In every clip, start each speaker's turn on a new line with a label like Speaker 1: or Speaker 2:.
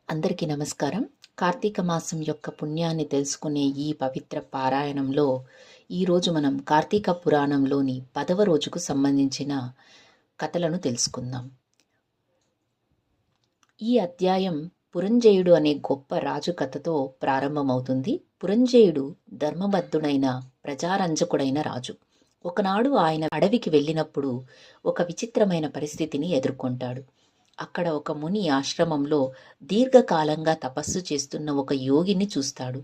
Speaker 1: అందరికీ నమస్కారం. కార్తీక మాసం యొక్క పుణ్యాన్ని తెలుసుకునే ఈ పవిత్ర పారాయణంలో ఈరోజు మనం కార్తీక పురాణంలోని 10వ రోజుకు సంబంధించిన కథలను తెలుసుకుందాం. ఈ అధ్యాయం పురంజయుడు అనే గొప్ప రాజు కథతో ప్రారంభమవుతుంది. పురంజయుడు ధర్మబద్ధుడైన ప్రజారంజకుడైన రాజు. ఒకనాడు ఆయన అడవికి వెళ్ళినప్పుడు ఒక విచిత్రమైన పరిస్థితిని ఎదుర్కొంటాడు. అక్కడ ఒక ముని ఆశ్రమంలో దీర్ఘకాలంగా తపస్సు చేస్తున్న ఒక యోగిని చూస్తాడు.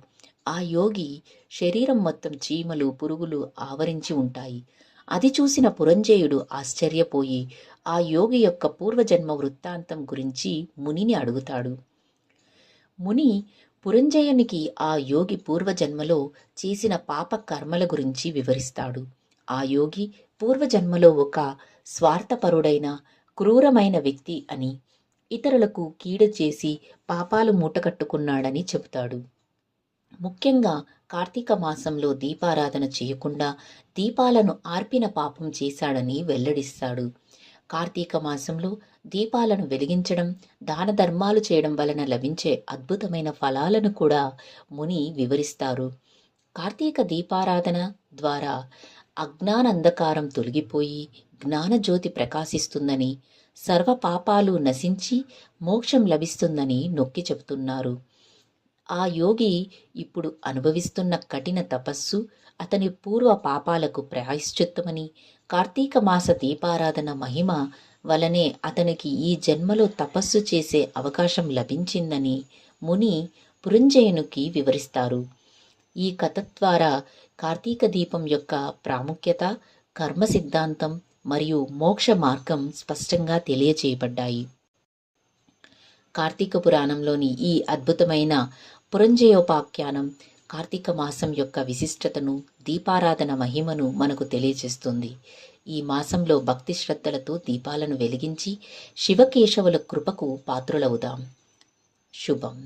Speaker 1: ఆ యోగి శరీరం మొత్తం చీమలు, పురుగులు ఆవరించి ఉంటాయి. అది చూసిన పురంజయుడు ఆశ్చర్యపోయి ఆ యోగి యొక్క పూర్వజన్మ వృత్తాంతం గురించి మునిని అడుగుతాడు. ముని పురంజయునికి ఆ యోగి పూర్వజన్మలో చేసిన పాప కర్మల గురించి వివరిస్తాడు. ఆ యోగి పూర్వజన్మలో ఒక స్వార్థపరుడైన క్రూరమైన వ్యక్తి అని, ఇతరులకు కీడు చేసి పాపాలు మూటకట్టుకున్నాడని చెబుతాడు. ముఖ్యంగా కార్తీక మాసంలో దీపారాధన చేయకుండా దీపాలను ఆర్పిన పాపం చేశాడని వెల్లడిస్తాడు. కార్తీక మాసంలో దీపాలను వెలిగించడం, దాన ధర్మాలు చేయడం వలన లభించే అద్భుతమైన ఫలాలను కూడా ముని వివరిస్తారు. కార్తీక దీపారాధన ద్వారా అజ్ఞానంధకారం తొలగిపోయి జ్ఞానజ్యోతి ప్రకాశిస్తుందని, సర్వ పాపాలు నశించి మోక్షం లభిస్తుందని నొక్కి చెబుతున్నారు. ఆ యోగి ఇప్పుడు అనుభవిస్తున్న కఠిన తపస్సు అతని పూర్వ పాపాలకు ప్రాయశ్చిత్తమని, కార్తీక మాస దీపారాధన మహిమ వలనే అతనికి ఈ జన్మలో తపస్సు చేసే అవకాశం లభించిందని ముని పురంజయునికి వివరిస్తారు. ఈ కథ ద్వారా కార్తీక దీపం యొక్క ప్రాముఖ్యత, కర్మ సిద్ధాంతం మరియు మోక్ష మార్గం స్పష్టంగా తెలియచేయబడ్డాయి. కార్తీక పురాణంలోని ఈ అద్భుతమైన పురంజయోపాఖ్యానం కార్తీక మాసం యొక్క విశిష్టతను, దీపారాధన మహిమను మనకు తెలియజేస్తుంది. ఈ మాసంలో భక్తి శ్రద్ధలతో దీపాలను వెలిగించి శివకేశవుల కృపకు పాత్రులవుదాం. శుభం.